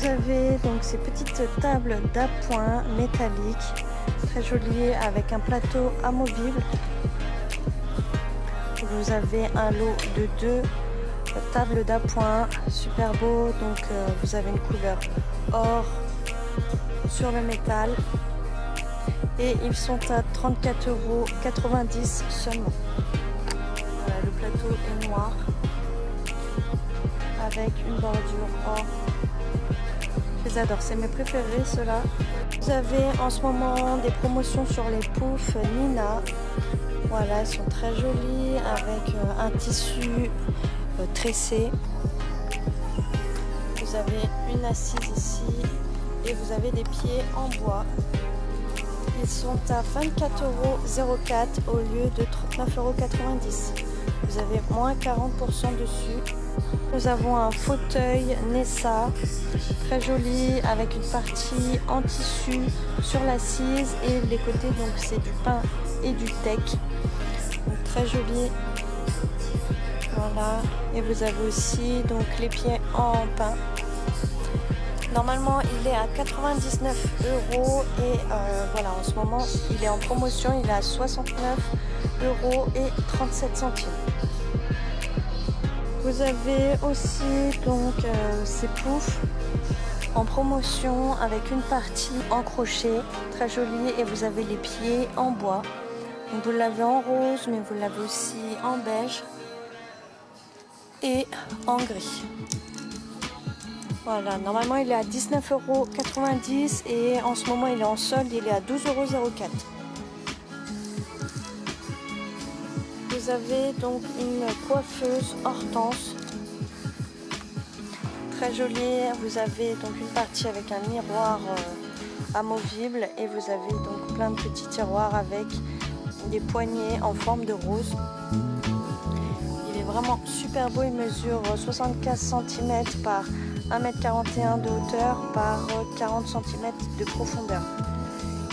Vous avez donc ces petites tables d'appoint métalliques, très jolies, avec un plateau amovible. Vous avez un lot de 2 tables d'appoint, super beau. Donc vous avez une couleur or sur le métal. Et ils sont à 34,90 € seulement. Voilà, le plateau est noir avec une bordure or. Je les adore, c'est mes préférés ceux-là. Vous avez en ce moment des promotions sur les poufs Nina. Voilà, elles sont très jolies avec un tissu tressé. Vous avez une assise ici et vous avez des pieds en bois. Ils sont à 24,04 € au lieu de 39,90 €. Vous avez moins 40% dessus. Nous avons un fauteuil Nessa, très joli, avec une partie en tissu sur l'assise et les côtés, donc c'est du pin et du teck. Donc, très joli. Voilà. Et vous avez aussi donc les pieds en pin. Normalement il est à 99 € et voilà, en ce moment il est en promotion, il est à 69,37 €. Vous avez aussi donc ces poufs en promotion avec une partie en crochet, très jolie, et vous avez les pieds en bois. Donc vous l'avez en rose, mais vous l'avez aussi en beige et en gris. Voilà, normalement il est à 19,90 € et en ce moment il est en solde, il est à 12,04 €. Vous avez donc une coiffeuse Hortense, très jolie. Vous avez donc une partie avec un miroir amovible et vous avez donc plein de petits tiroirs avec des poignées en forme de rose. Il est vraiment super beau, il mesure 75 cm par 1,41 m de hauteur par 40 cm de profondeur.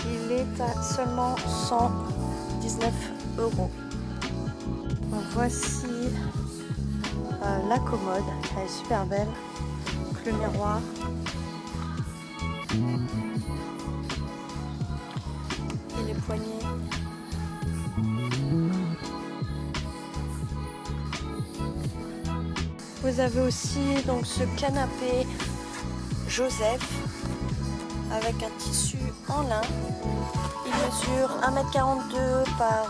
Il est à seulement 119 €. Donc voici la commode, elle est super belle, donc le miroir. Et les poignées. Vous avez aussi donc ce canapé Joseph avec un tissu en lin. Il mesure 1,42 m par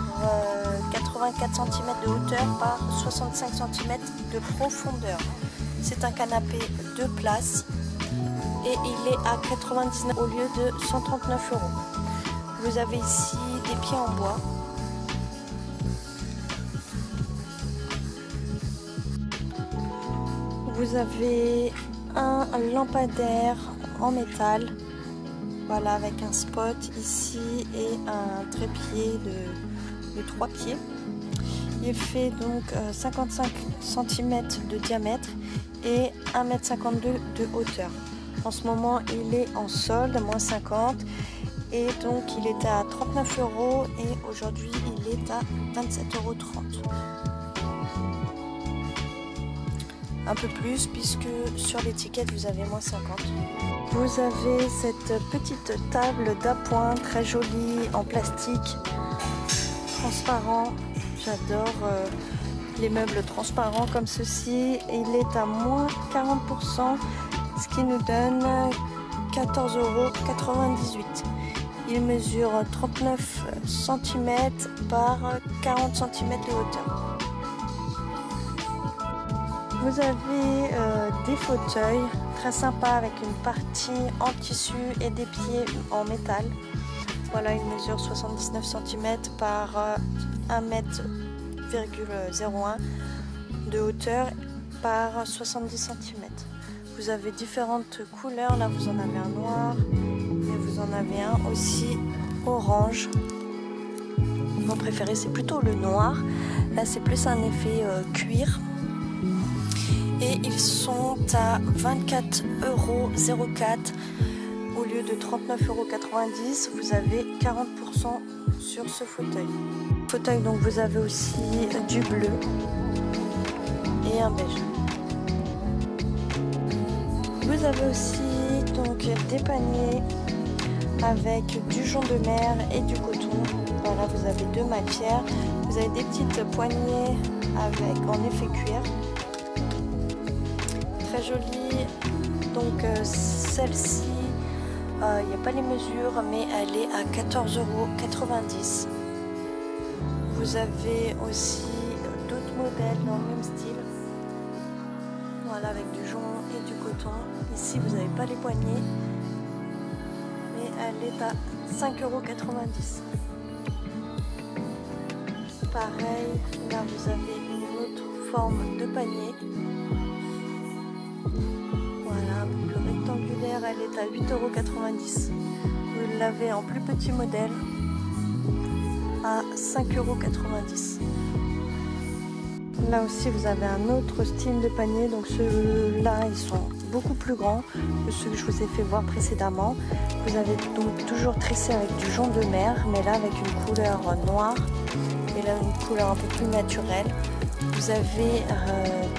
84 cm de hauteur par 65 cm de profondeur. C'est un canapé 2 places et il est à 99 € au lieu de 139 €. Vous avez ici des pieds en bois. Vous avez un lampadaire en métal, voilà, avec un spot ici et un trépied de 3 pieds. Il fait donc 55 cm de diamètre et 1,52 m de hauteur. En ce moment il est en solde, moins 50, et donc il était à 39 € et aujourd'hui il est à 27,30 €. Un peu plus puisque sur l'étiquette vous avez moins 50. Vous avez cette petite table d'appoint très jolie en plastique transparent. J'adore les meubles transparents comme ceci. Il est à moins 40%, ce qui nous donne 14,98 €. Il mesure 39 cm par 40 cm de hauteur. Vous avez des fauteuils très sympas avec une partie en tissu et des pieds en métal. Voilà, il mesure 79 cm par 1,01 m de hauteur par 70 cm. Vous avez différentes couleurs, là vous en avez un noir, mais vous en avez un aussi orange. Mon préféré c'est plutôt le noir, là c'est plus un effet cuir. Et ils sont à 24,04 € au lieu de 39,90 €. Vous avez 40% sur ce fauteuil. Fauteuil, donc vous avez aussi du bleu et un beige. Vous avez aussi donc des paniers avec du jonc de mer et du coton. Voilà, vous avez deux matières. Vous avez des petites poignées avec en effet cuir. Très jolie. Donc celle-ci, il n'y a pas les mesures, mais elle est à 14,90 €. Vous avez aussi d'autres modèles dans le même style. Voilà, avec du jonc et du coton. Ici, vous n'avez pas les poignées, mais elle est à 5,90 €. Pareil, là vous avez une autre forme de panier. Voilà, le rectangulaire, elle est à 8,90 €. Vous l'avez en plus petit modèle à 5,90 €. Là aussi vous avez un autre style de panier, donc ceux-là ils sont beaucoup plus grands que ceux que je vous ai fait voir précédemment. Vous avez donc toujours tressé avec du jonc de mer, mais là avec une couleur noire et là une couleur un peu plus naturelle. Vous avez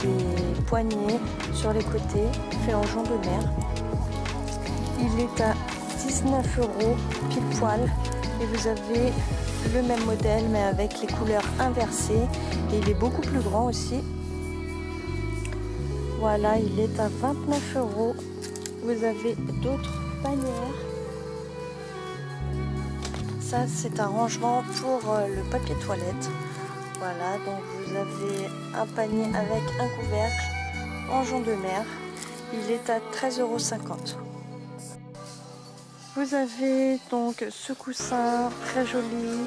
des poignées sur les côtés faits en jonc de mer. Il est à 19 € pile poil et vous avez le même modèle mais avec les couleurs inversées et il est beaucoup plus grand aussi. Voilà, il est à 29 €. Vous avez d'autres panières. Ça c'est un rangement pour le papier toilette. Voilà, donc vous avez un panier avec un couvercle en jonc de mer. Il est à 13,50 €. Vous avez donc ce coussin très joli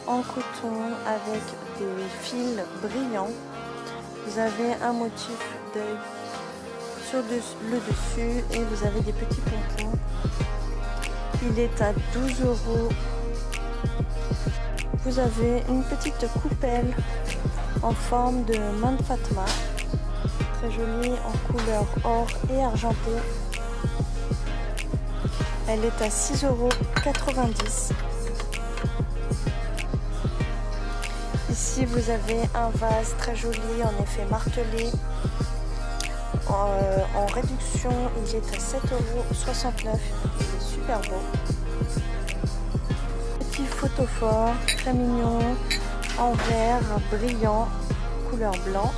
en coton avec des fils brillants. Vous avez un motif d'œil sur le dessus et vous avez des petits pompons. Il est à 12 €. Vous avez une petite coupelle en forme de main de Fatma, très jolie en couleur or et argenté. Elle est à 6,90 €. Ici vous avez un vase très joli en effet martelé. En réduction, il est à 7,69 €. Il est super beau. Petit photophore très mignon en verre brillant couleur blanc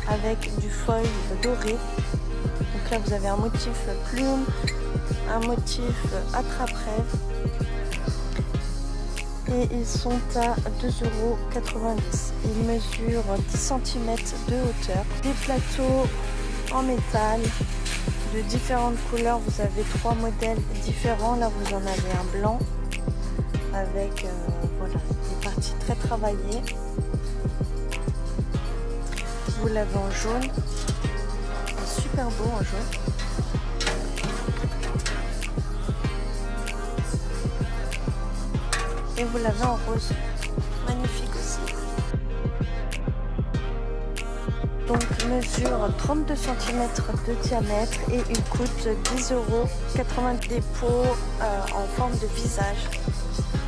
avec du foil doré. Donc là vous avez un motif plume, un motif attrape-rêve et ils sont à 2,90 €. Ils mesurent 10 cm de hauteur. Des plateaux en métal de différentes couleurs. Vous avez 3 modèles différents. Là vous en avez un blanc avec voilà, des parties très travaillées. Vous l'avez en jaune, super beau en jaune. Et vous l'avez en rose, magnifique aussi. Donc mesure 32 cm de diamètre et il coûte 10 €. Des pots en forme de visage.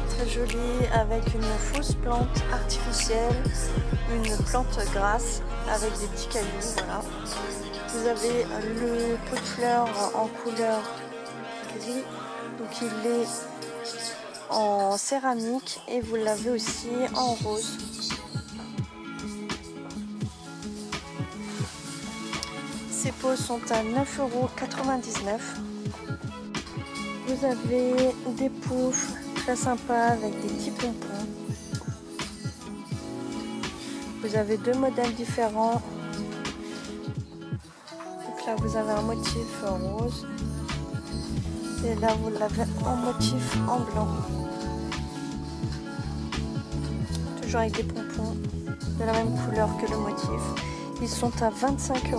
Très joli avec une fausse plante artificielle, une plante grasse avec des petits cailloux. Voilà. Vous avez le pot de fleurs en couleur gris, donc il est en céramique et vous l'avez aussi en rose. Ces pots sont à 9,99 €. Vous avez des poufs très sympas avec des petits pompons. Vous avez deux modèles différents. Donc là vous avez un motif rose et là vous l'avez en motif en blanc. Toujours avec des pompons de la même couleur que le motif. Ils sont à 25 €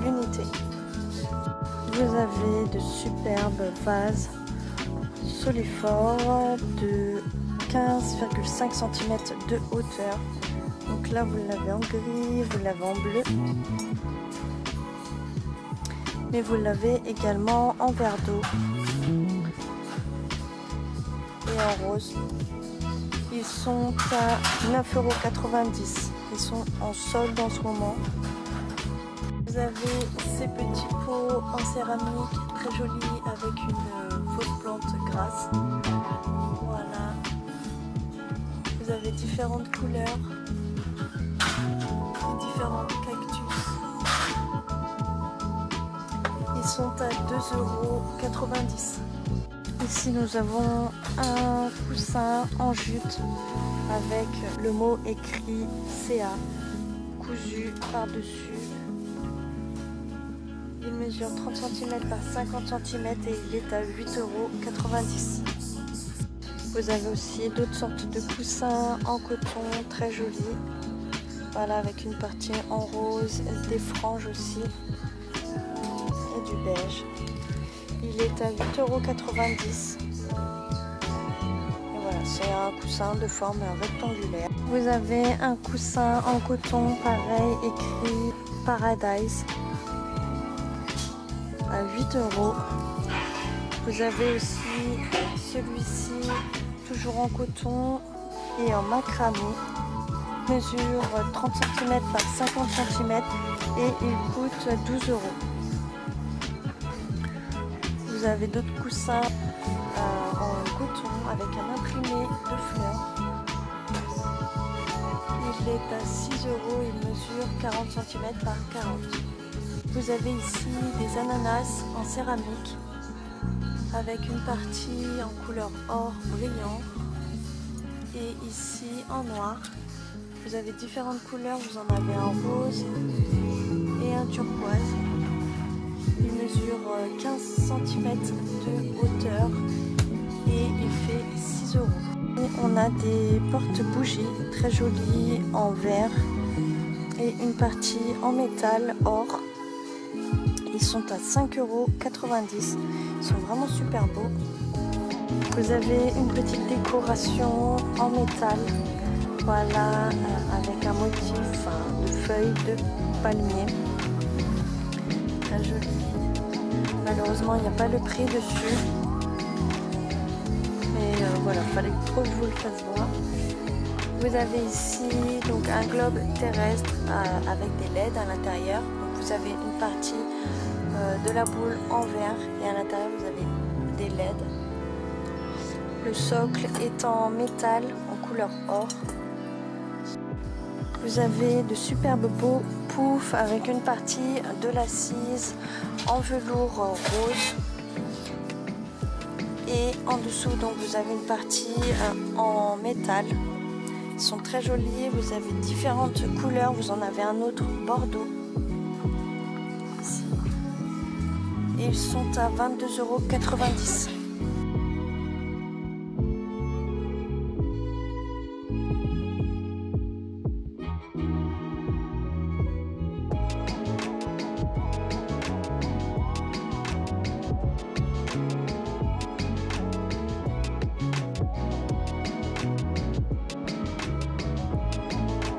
l'unité. Vous avez de superbes vases soliformes de 15,5 cm de hauteur. Donc là vous l'avez en gris, vous l'avez en bleu, mais vous l'avez également en verre d'eau et en rose. Ils sont à 9,90 €. Ils sont en solde en ce moment. Vous avez ces petits pots en céramique très jolis avec une fausse plante grasse. Voilà. Vous avez différentes couleurs et différents cactus. Ils sont à 2,90 €. Ici nous avons un coussin en jute avec le mot écrit CA cousu par-dessus. Il mesure 30 cm par 50 cm et il est à 8,90 €. Vous avez aussi d'autres sortes de coussins en coton très jolis. Voilà, avec une partie en rose, des franges aussi et du beige. Il est à 8,90 €. Et voilà, c'est un coussin de forme rectangulaire. Vous avez un coussin en coton pareil, écrit Paradise, à 8 €. Vous avez aussi celui-ci, toujours en coton et en macramé. Il mesure 30 cm par 50 cm et il coûte 12 €. Vous avez d'autres coussins en coton avec un imprimé de fleurs. Il est à 6 €, il mesure 40 cm par 40. Vous avez ici des ananas en céramique avec une partie en couleur or brillant et ici en noir. Vous avez différentes couleurs, vous en avez un rose et un turquoise. Il mesure 15 cm de hauteur et il fait 6 €. Et on a des porte-bougies très jolies en verre et une partie en métal or. Ils sont à 5,90 €. Ils sont vraiment super beaux. Vous avez une petite décoration en métal. Voilà, avec un motif de feuilles de palmier. Très joli. Malheureusement, il n'y a pas le prix dessus. Mais voilà, il fallait trop que je vous le fasse voir. Vous avez ici donc un globe terrestre avec des LED à l'intérieur. Vous avez une partie de la boule en verre et à l'intérieur vous avez des LED. Le socle est en métal en couleur or. Vous avez de superbes beaux poufs avec une partie de l'assise en velours rose. Et en dessous donc vous avez une partie en métal. Ils sont très jolis, vous avez différentes couleurs, vous en avez un autre bordeaux. Ici. Et ils sont à 22,90 €.